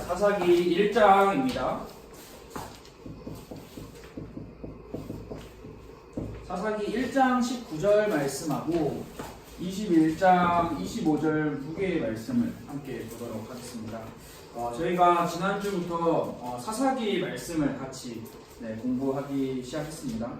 사사기 1장입니다. 사사기 1장 19절 말씀하고 21장 25절 두 개의 말씀을 함께 보도록 하겠습니다. 저희가 지난주부터 사사기 말씀을 같이 공부하기 시작했습니다.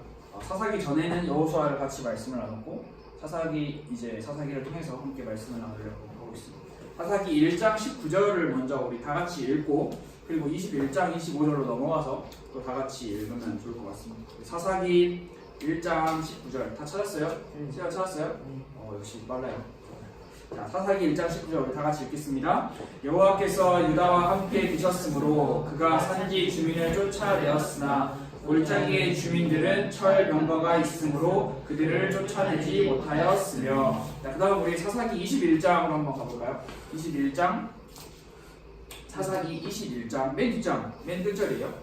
사사기 전에는 여호수아를 같이 말씀을 나눴고 사사기를 통해서 함께 말씀을 나누려고 하고 있습니다. 사사기 1장 19절을 먼저 우리 다 같이 읽고 그리고 21장 25절로 넘어가서 또 다 같이 읽으면 좋을 것 같습니다. 사사기 1장 19절 다 찾았어요? 제가 찾았어요? 역시 빨라요. 자, 사사기 1장 19절 우리 다 같이 읽겠습니다. 여호와께서 유다와 함께 계셨으므로 그가 산지 주민을 쫓아내었으나 골짜기의 주민들은 철 병거가 있으므로 그들을 쫓아내지 못하였으며. 자, 그 다음 우리 사사기 21장으로 한번 가볼까요? 21장 사사기 21장 맨 뒷장 맨 끝절이에요.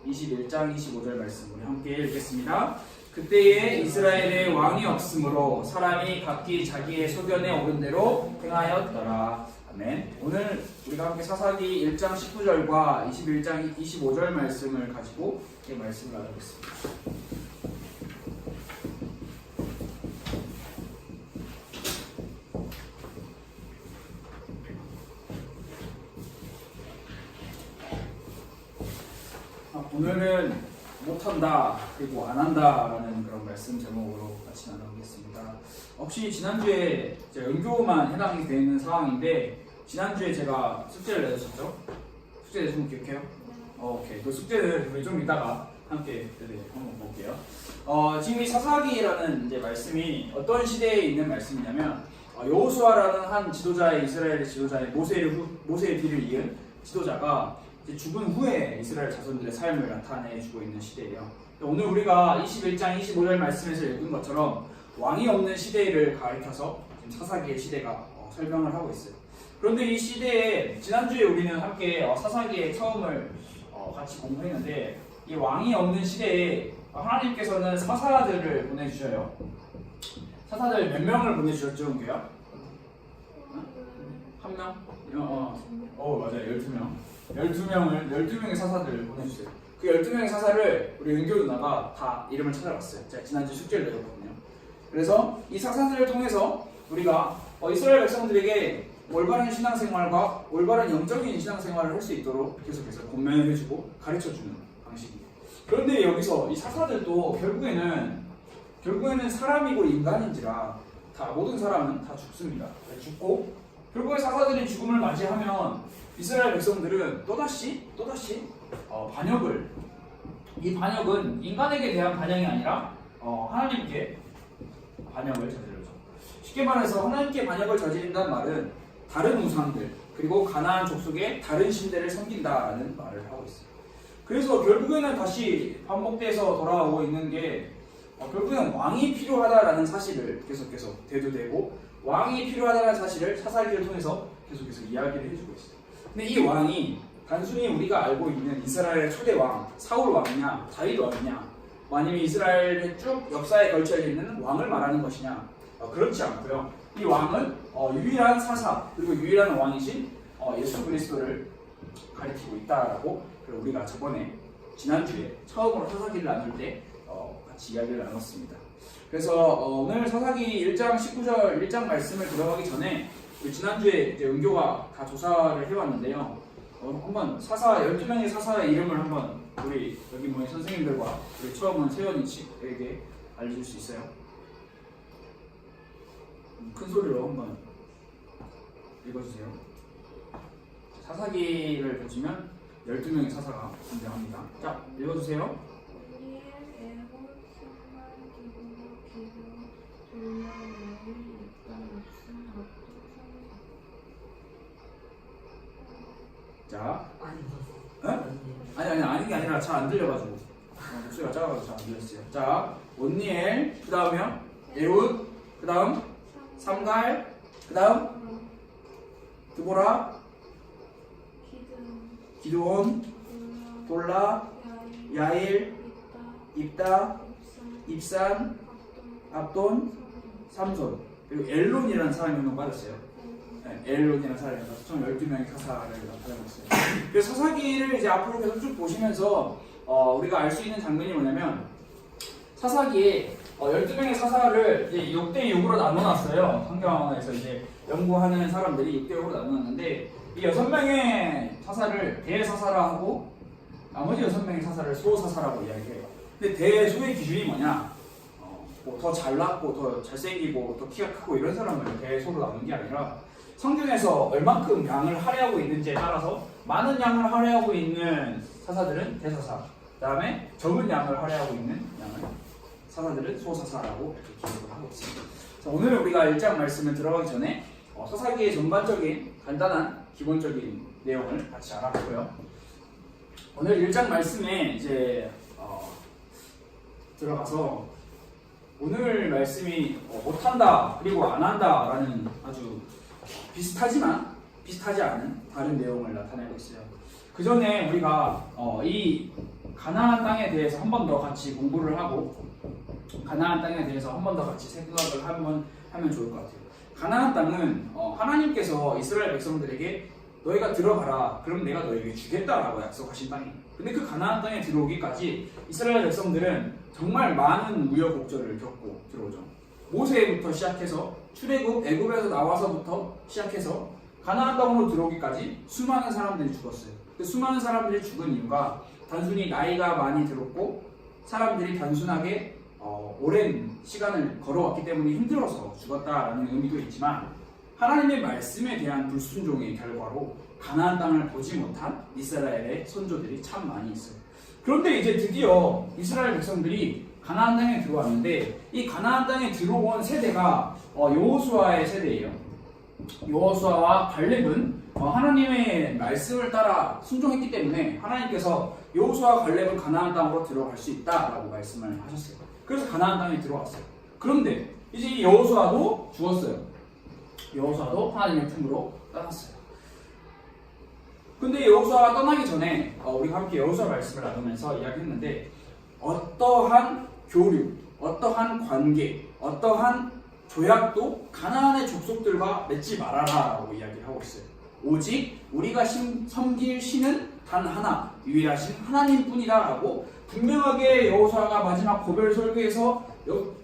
21장 25절 말씀 우리 함께 읽겠습니다. 그때에 이스라엘에 왕이 없으므로 사람이 각기 자기의 소견에 오른 대로 행하였더라. 아멘. 오늘 우리가 함께 사사기 1장 19절과 21장 25절 말씀을 가지고 이 말씀을 나누겠습니다. 오늘은 못한다 그리고 안한다라는 그런 말씀 제목으로 같이 나누겠습니다. 혹시 지난주에 은교만 해당이 되는 상황인데 지난주에 제가 숙제를 내줬었죠? 숙제 내준 거 기억해요? 오케이. 그 숙제는 우리 좀 이따가 함께 한번 볼게요. 지금 이 사사기라는 이제 말씀이 어떤 시대에 있는 말씀이냐면 여호수아라는 한 지도자의 이스라엘의 지도자의 모세의 뒤를 이은 지도자가 죽은 후에 이스라엘 자손들의 삶을 나타내주고 있는 시대예요. 오늘 우리가 21장 25절 말씀에서 읽은 것처럼 왕이 없는 시대를 가리켜서 지금 사사기의 시대가 설명을 하고 있어요. 그런데 이 시대에 지난주에 우리는 함께 사사기의 처음을 같이 공부했는데 이 왕이 없는 시대에 하나님께서는 사사들을 보내주셔요. 사사들 몇 명을 보내주셨죠, 은규야? 한 명? 맞아요. 12명의 사사들을 보내주세요. 그 12명의 사사를 우리 은교 누나가 다 이름을 찾아봤어요. 제가 지난주 숙제를 내줬거든요. 그래서 이 사사들을 통해서 우리가 이스라엘 백성들에게 올바른 신앙생활과 올바른 영적인 신앙생활을 할 수 있도록 계속해서 권면을 해주고 가르쳐주는 방식이에요. 그런데 여기서 이 사사들도 결국에는 사람이고 인간인지라 모든 사람은 다 죽습니다. 죽고 결국에 사사들이 죽음을 맞이하면 이스라엘 백성들은 또다시 반역을, 이 반역은 인간에게 대한 반역이 아니라 하나님께 반역을 저지르죠. 쉽게 말해서 하나님께 반역을 저지른다는 말은 다른 우상들 그리고 가나안 족속의 다른 신들을 섬긴다라는 말을 하고 있어요. 그래서 결국에는 다시 반복돼서 돌아오고 있는 게 결국에는 왕이 필요하다라는 사실을 계속해서 대두되고 왕이 필요하다는 사실을 사사기를 통해서 계속해서 이야기를 해주고 있어요. 근데 이 왕이 단순히 우리가 알고 있는 이스라엘의 초대 왕 사울 왕이냐 다윗 왕이냐 아니면 이스라엘의 쭉 역사에 걸쳐 있는 왕을 말하는 것이냐 그렇지 않고요. 이 왕은 유일한 사사 그리고 유일한 왕이신 예수 그리스도를 가리키고 있다라고 우리가 지난주에 처음으로 사사기를 나눌 때 같이 이야기를 나눴습니다. 그래서 오늘 사사기 1장 19절 1장 말씀을 들어가기 전에 지난주에 이제 은교가 다 조사를 해왔는데요. 한번 12명의 사사의 이름을 한번 우리 여기 모인 선생님들과 우리 처음은 세연이 씨에게 알려줄 수 있어요? 큰 소리로 한번 읽어주세요. 사사기를 보시면 12명의 사사가 등장합니다. 자, 읽어주세요. 자, 아닌 게 아니라 잘 안 들려가지고 목소리가 작아가지고 잘 안 들렸어요. 자, 온니엘, 그 다음에요 에훗, 그 다음 삼갈, 그 다음 드보라, 기드온, 돌라, 야일, 입다, 입산, 압돈, 삼손. 그리고 엘론이라는 사람이 한 명 빠졌어요. 엘론이라는 사람이 총 12명의 사사를 나타내고 있어요. 그래서 사사기를 이제 앞으로 계속 쭉 보시면서 우리가 알 수 있는 장면이 뭐냐면 사사기에 12명의 사사를 이제 6대6으로 나눠놨어요. 성경에서 이제 연구하는 사람들이 6대6으로 나눠놨는데 이 6명의 사사를 대사사라 하고 나머지 6명의 사사를 소사사라고 이야기해요. 근데 대소의 기준이 뭐냐? 뭐 더 잘났고 더 잘생기고 더 키가 크고 이런 사람을 대소로 나누는 게 아니라 성경에서 얼만큼 양을 할애하고 있는지에 따라서 많은 양을 할애하고 있는 사사들은 대사사, 그 다음에 적은 양을 할애하고 있는 양을 사사들은 소사사라고 이렇게 기록을 하고 있습니다. 자, 오늘 우리가 1장 말씀을 들어가기 전에 사사기의 전반적인 간단한 기본적인 내용을 같이 알아보고요. 오늘 1장 말씀에 이제 들어가서 오늘 말씀이 못한다 그리고 안한다 라는 아주 비슷하지만 비슷하지 않은 다른 내용을 나타내고 있어요. 그 전에 우리가 이 가나안 땅에 대해서 한 번 더 같이 공부를 하고 가나안 땅에 대해서 한 번 더 같이 생각을 하면 좋을 것 같아요. 가나안 땅은 하나님께서 이스라엘 백성들에게 너희가 들어가라 그럼 내가 너희에게 주겠다라고 약속하신 땅이에요. 근데 그 가나안 땅에 들어오기까지 이스라엘 백성들은 정말 많은 우여곡절을 겪고 들어오죠. 모세부터 시작해서 출애굽 애굽에서 나와서부터 시작해서 가나안 땅으로 들어오기까지 수많은 사람들이 죽었어요. 그 수많은 사람들이 죽은 이유가 단순히 나이가 많이 들었고 사람들이 단순하게 오랜 시간을 걸어왔기 때문에 힘들어서 죽었다라는 의미도 있지만 하나님의 말씀에 대한 불순종의 결과로 가나안 땅을 보지 못한 이스라엘의 선조들이 참 많이 있어요. 그런데 이제 드디어 이스라엘 백성들이 가나안 땅에 들어왔는데 이 가나안 땅에 들어온 세대가 여호수아의 세대예요. 여호수아와 갈렙은 하나님의 말씀을 따라 순종했기 때문에 하나님께서 여호수아와 갈렙은 가나안 땅으로 들어갈 수 있다라고 말씀을 하셨어요. 그래서 가나안 땅에 들어왔어요. 그런데 이제 여호수아도 죽었어요. 여호수아도 하나님의 품으로 떠났어요. 근데 여호수아가 떠나기 전에 우리가 함께 여호수아 말씀을 나누면서 이야기했는데 어떠한 교류, 어떠한 관계, 어떠한 조약도 가나안의 족속들과 맺지 말아라라고 이야기를 하고 있어요. 오직 우리가 섬길 신은 단 하나, 유일하신 하나님뿐이다라고 분명하게 여호수아가 마지막 고별 설교에서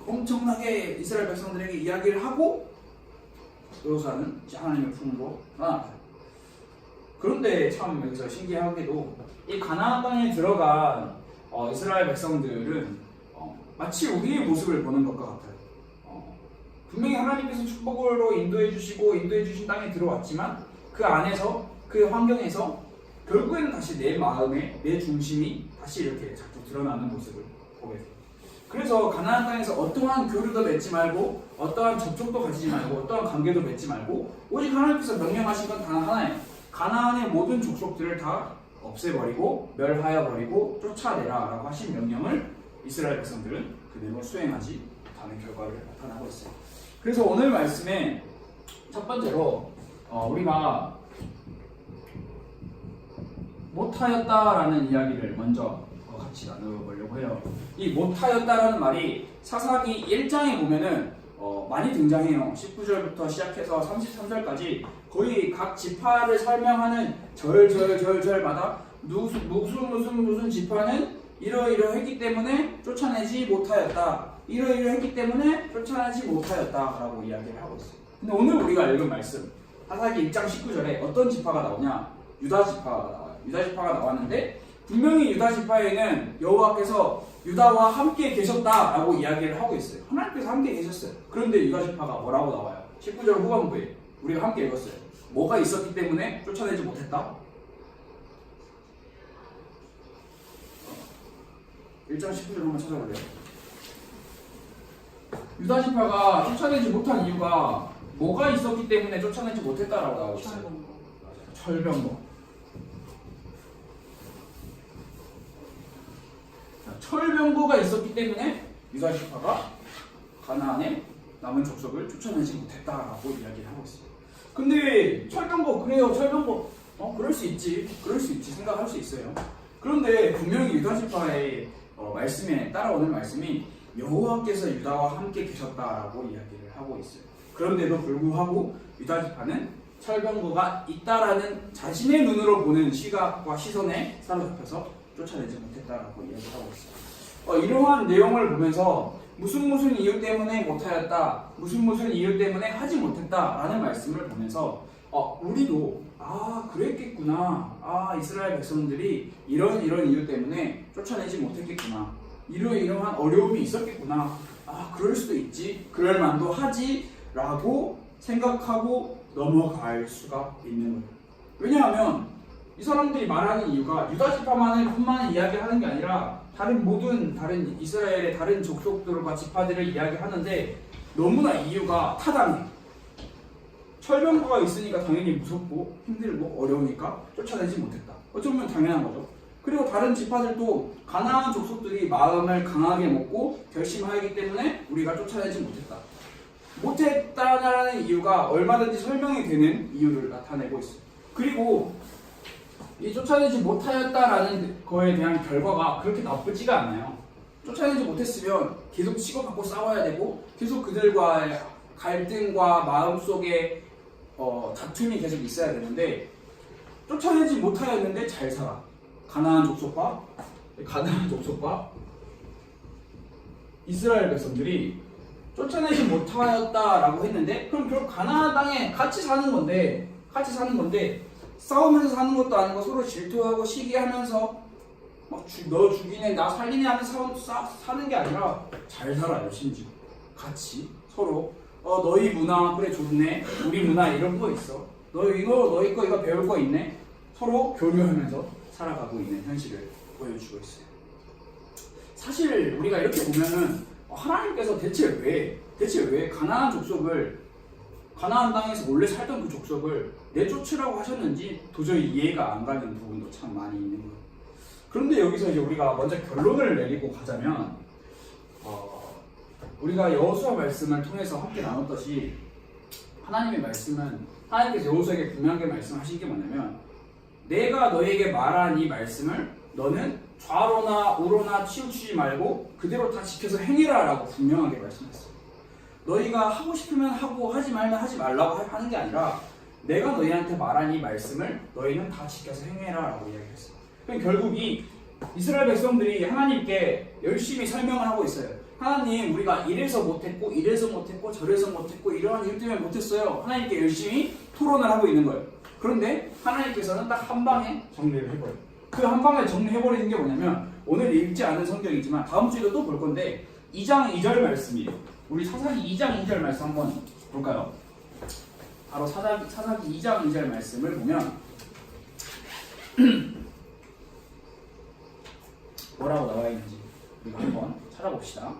엄청나게 이스라엘 백성들에게 이야기를 하고 여호수아는 하나님의 품으로 떠났어요. 그런데 참 여기서 신기하게도 이 가나안 땅에 들어간 이스라엘 백성들은 마치 우리의 모습을 보는 것과 같아요. 분명히 하나님께서 축복으로 인도해 주시고 인도해 주신 땅에 들어왔지만 그 안에서 그 환경에서 결국에는 다시 내 마음에 내 중심이 다시 이렇게 자꾸 드러나는 모습을 보게 돼요. 그래서 가나안 땅에서 어떠한 교류도 맺지 말고 어떠한 접촉도 가지지 말고 어떠한 관계도 맺지 말고 오직 하나님께서 명령하신 건 단 하나예요. 가나안의 모든 족속들을 다 없애버리고 멸하여버리고 쫓아내라 라고 하신 명령을 이스라엘 백성들은 그대로 수행하지 못하는 결과를 나타나고 있어요. 그래서 오늘 말씀에 첫 번째로 우리가 못하였다라는 이야기를 먼저 같이 나눠보려고 해요. 이 못하였다라는 말이 사사기 1장에 보면은 많이 등장해요. 19절부터 시작해서 33절까지 거의 각 지파를 설명하는 절마다 무슨 지파는 이러이러했기 때문에 쫓아내지 못하였다. 이러이러했기 때문에 쫓아내지 못하였다 라고 이야기를 하고 있어요. 근데 오늘 우리가 읽은 말씀 사사기 1장 19절에 어떤 지파가 나오냐? 유다 지파가 나와요. 유다 지파가 나왔는데 분명히 유다 지파에는 여호와께서 유다와 함께 계셨다라고 이야기를 하고 있어요. 하나님께서 함께 계셨어요. 그런데 유다 지파가 뭐라고 나와요? 19절 후반부에 우리가 함께 읽었어요. 뭐가 있었기 때문에 쫓아내지 못했다? 1장 19절 한번 찾아볼래요? 유다 지파가 쫓아내지 못한 이유가 뭐가 있었기 때문에 쫓아내지 못했다라고 나오고 있어요. 철병거. 철병거가 있었기 때문에 유다 지파가 가나안의 남은 족속을 쫓아내지 못했다라고 이야기를 하고 있어요. 근데 철병거 그래요, 철병거 그럴 수 있지 생각할 수 있어요. 그런데 분명히 유다 지파의 말씀에 따라오는 말씀이 여호와께서 유다와 함께 계셨다라고 이야기를 하고 있어요. 그런데도 불구하고 유다 지파는 철병거가 있다라는 자신의 눈으로 보는 시각과 시선에 사로잡혀서 쫓아내지 못했다라고 이야기하고 있어요. 이러한 내용을 보면서 무슨 이유 때문에 못하였다, 무슨 이유 때문에 하지 못했다라는 말씀을 보면서 우리도 그랬겠구나, 이스라엘 백성들이 이런 이유 때문에 쫓아내지 못했겠구나, 이러한 어려움이 있었겠구나, 그럴 수도 있지, 그럴 만도 하지 라고 생각하고 넘어갈 수가 있는 거예요. 왜냐하면 이 사람들이 말하는 이유가 유다 지파만을 이야기하는 게 아니라 다른 이스라엘의 다른 족속들과 지파들을 이야기하는데 너무나 이유가 타당해. 철병거가 있으니까 당연히 무섭고 힘들고 어려우니까 쫓아내지 못했다. 어쩌면 당연한 거죠. 그리고 다른 지파들도 가나안 족속들이 마음을 강하게 먹고 결심하기 때문에 우리가 쫓아내지 못했다라는 이유가 얼마든지 설명이 되는 이유를 나타내고 있어요. 그리고 이 쫓아내지 못하였다라는 거에 대한 결과가 그렇게 나쁘지가 않아요. 쫓아내지 못했으면 계속 치고받고 싸워야 되고 계속 그들과의 갈등과 마음속에 다툼이 계속 있어야 되는데 쫓아내지 못하였는데 잘 살아. 가나안 족속과 이스라엘 백성들이 쫓아내지 못하였다라고 했는데 그럼 결국 가나안 땅에 같이 사는 건데 싸우면서 사는 것도 아니고 서로 질투하고 시기하면서 막 너 죽이네 나 살리네 하면서 사는 게 아니라 잘 살아요. 심지어 같이 서로 너희 문화 그래 좋네, 우리 문화 이런 거 있어, 너희 거 배울 거 있네, 서로 교류하면서 살아가고 있는 현실을 보여주고 있어요. 사실 우리가 이렇게 보면은 하나님께서 대체 왜 가나안 땅에서 원래 살던 그 족속을 내쫓으라고 하셨는지 도저히 이해가 안 가는 부분도 참 많이 있는 거예요. 그런데 여기서 이제 우리가 먼저 결론을 내리고 가자면 우리가 여호수아 말씀을 통해서 함께 나눴듯이 하나님의 말씀은 하나님께서 여호수아에게 분명하게 말씀하신 게 뭐냐면 내가 너에게 말한 이 말씀을 너는 좌로나 우로나 치우치지 말고 그대로 다 지켜서 행해라 라고 분명하게 말씀했어요. 너희가 하고 싶으면 하고 하지 말면 하지 말라고 하는 게 아니라 내가 너희한테 말한 이 말씀을 너희는 다 지켜서 행해라 라고 이야기했어요. 그럼 결국 이 이스라엘 백성들이 하나님께 열심히 설명을 하고 있어요. 하나님 우리가 이래서 못했고 저래서 못했고 이러한 이유 때문에 못했어요. 하나님께 열심히 토론을 하고 있는 거예요. 그런데 하나님께서는 딱 한 방에 정리를 해버려요. 그 한 방에 정리해버리는 게 뭐냐면 오늘 읽지 않은 성경이지만 다음 주에도 또 볼 건데 2장 2절 말씀이에요. 우리 사사기 2장 2절 말씀 한번 볼까요? 바로 사사기 2장 2절 말씀을 보면 뭐라고 나와 있는지 우리가 한번 찾아봅시다.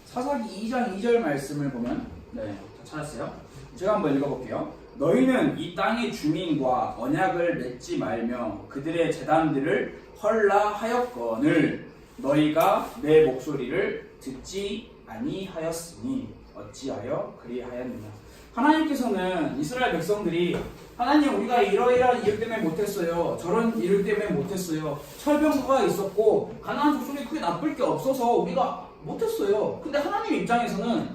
사사기 2장 2절 말씀을 보면 다 찾았어요? 제가 한번 읽어볼게요. 너희는 이 땅의 주민과 언약을 맺지 말며 그들의 제단들을 헐라하였거늘 너희가 내 목소리를 듣지 아니하였으니 어찌하여 그리하였느냐. 하나님께서는 이스라엘 백성들이 하나님 우리가 이러이러한 이유 때문에 못했어요, 저런 이유 때문에 못했어요, 철병거가 있었고 가나안 족속이 크게 나쁠 게 없어서 우리가 못했어요. 근데 하나님 입장에서는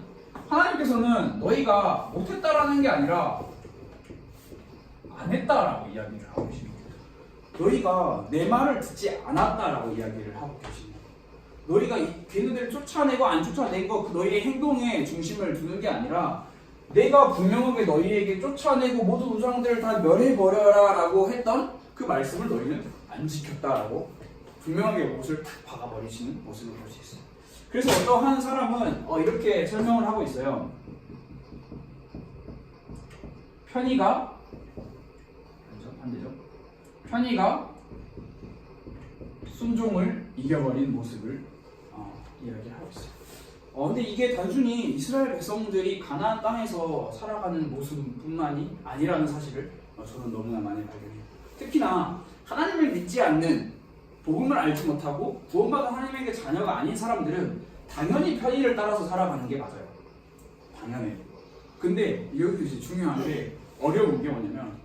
하나님께서는 너희가 못했다라는 게 아니라 안 했다라고 이야기를 하고 계십니다. 너희가 내 말을 듣지 않았다라고 이야기를 하고 계십니다. 너희가 걔네들을 쫓아내고 안 쫓아낸 거 그 너희의 행동에 중심을 두는 게 아니라 내가 분명하게 너희에게 쫓아내고 모든 우상들을 다 멸해버려라 라고 했던 그 말씀을 너희는 안 지켰다라고 분명하게 못을 탁 박아버리시는 모습을 볼 수 있어요. 그래서 어떠한 사람은 이렇게 설명을 하고 있어요. 편의가 순종을 이겨버린 모습을 이야기를 하고 있어요. 근데 이게 단순히 이스라엘 백성들이 가나안 땅에서 살아가는 모습뿐만이 아니라는 사실을 저는 너무나 많이 발견해요. 특히나 하나님을 믿지 않는, 복음을 알지 못하고 구원받은 하나님에게 자녀가 아닌 사람들은 당연히 편의를 따라서 살아가는 게 맞아요. 당연해요. 근데 여기서 이제 중요한 게 어려운 게 뭐냐면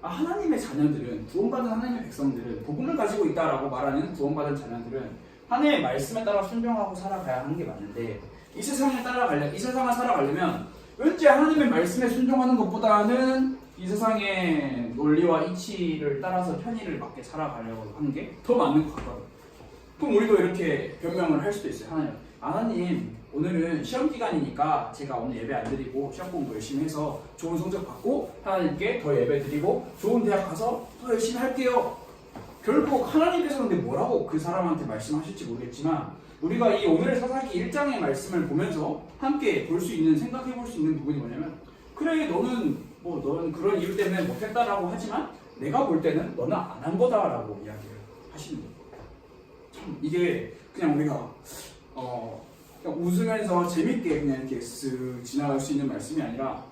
하나님의 자녀들은, 구원받은 하나님의 백성들은, 복음을 가지고 있다라고 말하는 구원받은 자녀들은 하나님의 말씀에 따라 순종하고 살아가야 하는 게 맞는데 이 세상을 살아가려면 왠지 하나님의 말씀에 순종하는 것보다는 이 세상의 논리와 이치를 따라서 편의를 맞게 살아가려고 하는 게 더 맞는 것 같거든. 그럼 우리도 이렇게 변명을 할 수도 있어요. 하나님 오늘은 시험 기간이니까 제가 오늘 예배 안 드리고 시험 공부 열심히 해서 좋은 성적 받고 하나님께 더 예배 드리고 좋은 대학 가서 더 열심히 할게요. 결국 하나님께서 근데 뭐라고 그 사람한테 말씀하실지 모르겠지만 우리가 이 오늘의 사사기 1장의 말씀을 보면서 함께 볼 수 있는, 생각해 볼 수 있는 부분이 뭐냐면, 그래 너는 그런 이유 때문에 못했다라고 하지만 내가 볼 때는 너는 안 한 거다라고 이야기를 하시는 거예요. 참 이게 그냥 우리가 그냥 웃으면서 재밌게 그냥 이렇게 쓱 지나갈 수 있는 말씀이 아니라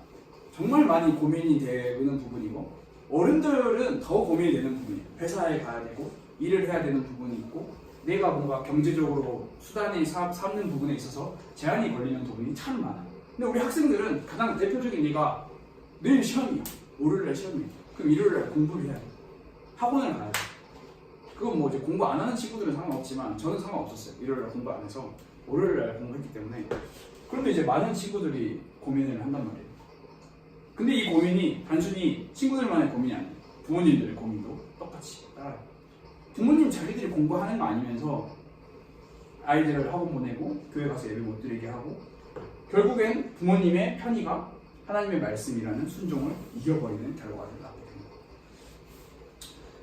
정말 많이 고민이 되는 부분이고, 어른들은 더 고민이 되는 부분이에요. 회사에 가야 되고 일을 해야 되는 부분이 있고, 내가 뭔가 경제적으로 수단을 삼는 부분에 있어서 제한이 걸리는 부분이 참 많아요. 근데 우리 학생들은 가장 대표적인 예가 내일 시험이야. 월요일날 시험이야. 그럼 일요일날 공부를 해야 돼. 학원을 가야 돼. 그건 뭐 이제 공부 안 하는 친구들은 상관없지만 저는 상관없었어요. 일요일날 공부 안 해서 월요일날 공부했기 때문에. 그런데 이제 많은 친구들이 고민을 한단 말이에요. 근데 이 고민이 단순히 친구들만의 고민이 아니에요. 부모님들의 고민도 똑같이 따라요. 부모님 자기들이 공부하는 거 아니면서 아이들을 학원 보내고 교회 가서 예배 못 드리게 하고, 결국엔 부모님의 편의가 하나님의 말씀이라는 순종을 이겨버리는 결과가 된다.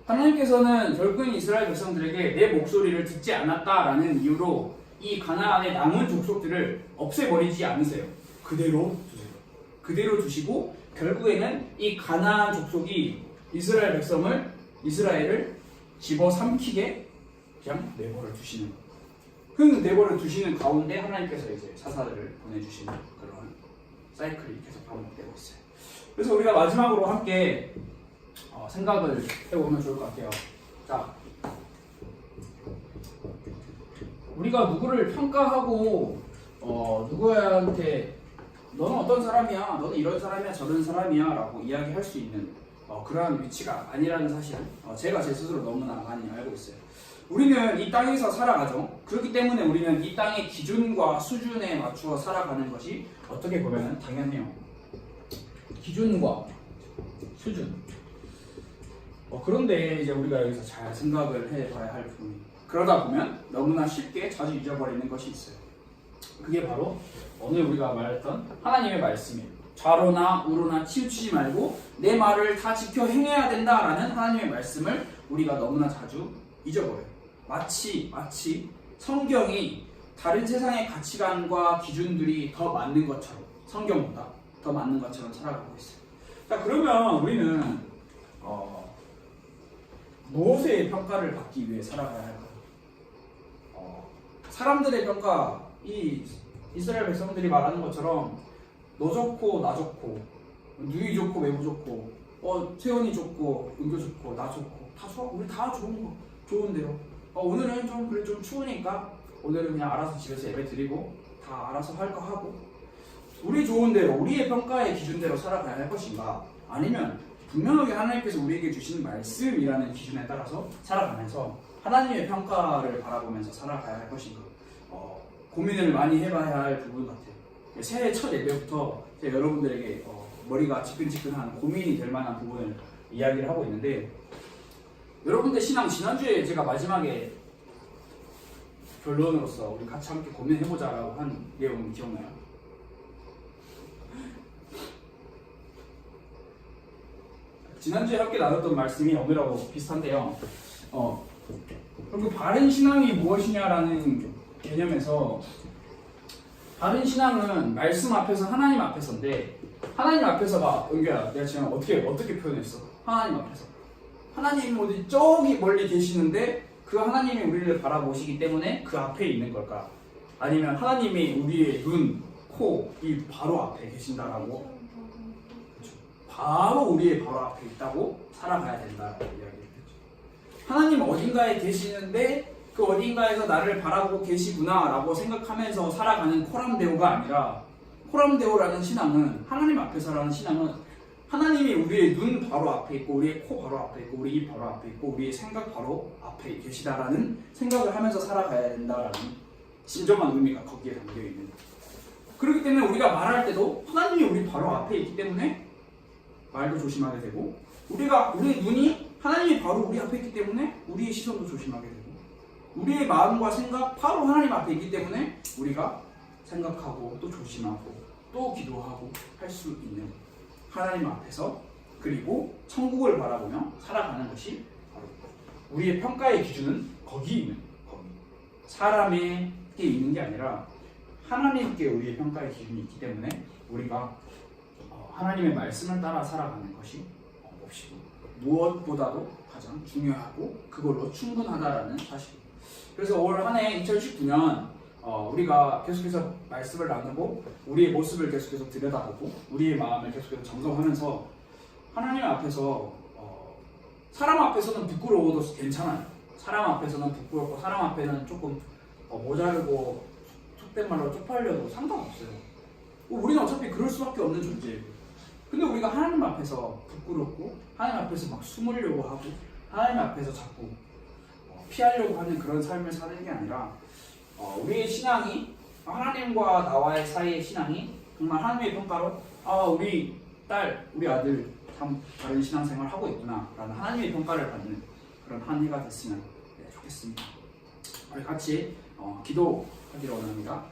하나님께서는 결국엔 이스라엘 백성들에게 내 목소리를 듣지 않았다라는 이유로 이 가나안의 남은 족속들을 없애버리지 않으세요. 그대로 두세요. 그대로 두시고 결국에는 이 가나안 족속이 이스라엘을 집어삼키게 그냥 내버려 두시는 거예요. 그 내버려 두시는 가운데 하나님께서 이제 사사들을 보내주시는 그런 사이클이 계속 반복되고 있어요. 그래서 우리가 마지막으로 함께 생각을 해보면 좋을 것 같아요. 자, 우리가 누구를 평가하고 누구한테 너는 어떤 사람이야, 너는 이런 사람이야, 저런 사람이야 라고 이야기할 수 있는 그러한 위치가 아니라는 사실을 제가 제 스스로 너무나 많이 알고 있어요. 우리는 이 땅에서 살아가죠. 그렇기 때문에 우리는 이 땅의 기준과 수준에 맞추어 살아가는 것이 어떻게 보면 당연해요. 기준과 수준. 그런데 이제 우리가 여기서 잘 생각을 해봐야 할 부분이, 그러다 보면 너무나 쉽게 자주 잊어버리는 것이 있어요. 그게 바로 오늘 우리가 말했던 하나님의 말씀이에요. 좌로나 우로나 치우치지 말고 내 말을 다 지켜 행해야 된다라는 하나님의 말씀을 우리가 너무나 자주 잊어버려요. 마치 성경이 다른 세상의 가치관과 기준들이 더 맞는 것처럼, 성경보다 더 맞는 것처럼 살아가고 있어요. 자, 그러면 우리는 무엇의 평가를 받기 위해 살아가야 할까요? 사람들의 평가, 이 이스라엘 백성들이 말하는 것처럼 너 좋고 나 좋고 누이 좋고 매부 좋고 세연이 좋고 은교 좋고 나 좋고 다 좋아. 우리 다 좋은데요. 오늘은 좀 추우니까 오늘은 그냥 알아서 집에서 예배 드리고 다 알아서 할 거 하고, 우리 좋은 대로 우리의 평가의 기준대로 살아가야 할 것인가, 아니면 분명하게 하나님께서 우리에게 주신 말씀이라는 기준에 따라서 살아가면서 하나님의 평가를 바라보면서 살아가야 할 것인가, 고민을 많이 해봐야 할 부분 같아요. 새해 첫 예배부터 제가 여러분들에게 머리가 지끈지끈한 고민이 될 만한 부분을 이야기를 하고 있는데, 여러분들 신앙 지난주에 제가 마지막에 결론으로서 우리 같이 함께 고민해보자라고 한 내용 기억나요? 지난주에 함께 나눴던 말씀이 오늘하고 비슷한데요. 그리고 바른 신앙이 무엇이냐라는 개념에서, 바른 신앙은 말씀 앞에서 하나님 앞에서인데, 하나님 앞에서가 은규야, 내가 지금 어떻게 표현했어? 하나님 앞에서 하나님이 어디 저기 멀리 계시는데 그 하나님이 우리를 바라보시기 때문에 그 앞에 있는 걸까? 아니면 하나님이 우리의 눈, 코, 입 바로 앞에 계신다라고? 그렇죠. 바로 우리의 바로 앞에 있다고 살아가야 된다라고 이야기했죠. 하나님 어딘가에 계시는데 그 어딘가에서 나를 바라보고 계시구나 라고 생각하면서 살아가는 코람데오가 아니라, 코람데오라는 신앙은, 하나님 앞에서라는 신앙은 하나님이 우리의 눈 바로 앞에 있고 우리의 코 바로 앞에 있고 우리 입 바로 앞에 있고 우리의 생각 바로 앞에 계시다라는 생각을 하면서 살아가야 된다라는 진정한 의미가 거기에 담겨있는 그렇기 때문에 우리가 말할 때도 하나님이 우리 바로 앞에 있기 때문에 말도 조심하게 되고, 우리의 눈이 하나님이 바로 우리 앞에 있기 때문에 우리의 시선도 조심하게 되고, 우리의 마음과 생각 바로 하나님 앞에 있기 때문에 우리가 생각하고 또 조심하고 또 기도하고 할 수 있는 하나님 앞에서, 그리고 천국을 바라보며 살아가는 것이 바로 우리의 평가의 기준은 거기 있는, 거기 사람에게 있는 게 아니라 하나님께 우리의 평가의 기준이 있기 때문에 우리가 하나님의 말씀을 따라 살아가는 것이 몹시고 무엇보다도 가장 중요하고 그걸로 충분하다라는 사실입니다. 그래서 올 한 해 2019년 우리가 계속해서 말씀을 나누고 우리의 모습을 계속해서 들여다보고 우리의 마음을 계속해서 점검하면서 하나님 앞에서 사람 앞에서는 부끄러워도 괜찮아요. 사람 앞에서는 부끄럽고 사람 앞에는 조금 모자르고 속된 말로 쪽팔려도 상관없어요. 우리는 어차피 그럴 수밖에 없는 존재예요. 근데 우리가 하나님 앞에서 부끄럽고 하나님 앞에서 막 숨으려고 하고 하나님 앞에서 자꾸 피하려고 하는 그런 삶을 사는 게 아니라 우리의 신앙이 하나님과 나와의 사이의 신앙이 정말 하나님의 평가로 우리 딸, 우리 아들 참 다른 신앙생활 하고 있구나 라는 하나님의 평가를 받는 그런 한 해가 됐으면 좋겠습니다. 우리 같이 기도하기로 원합니다.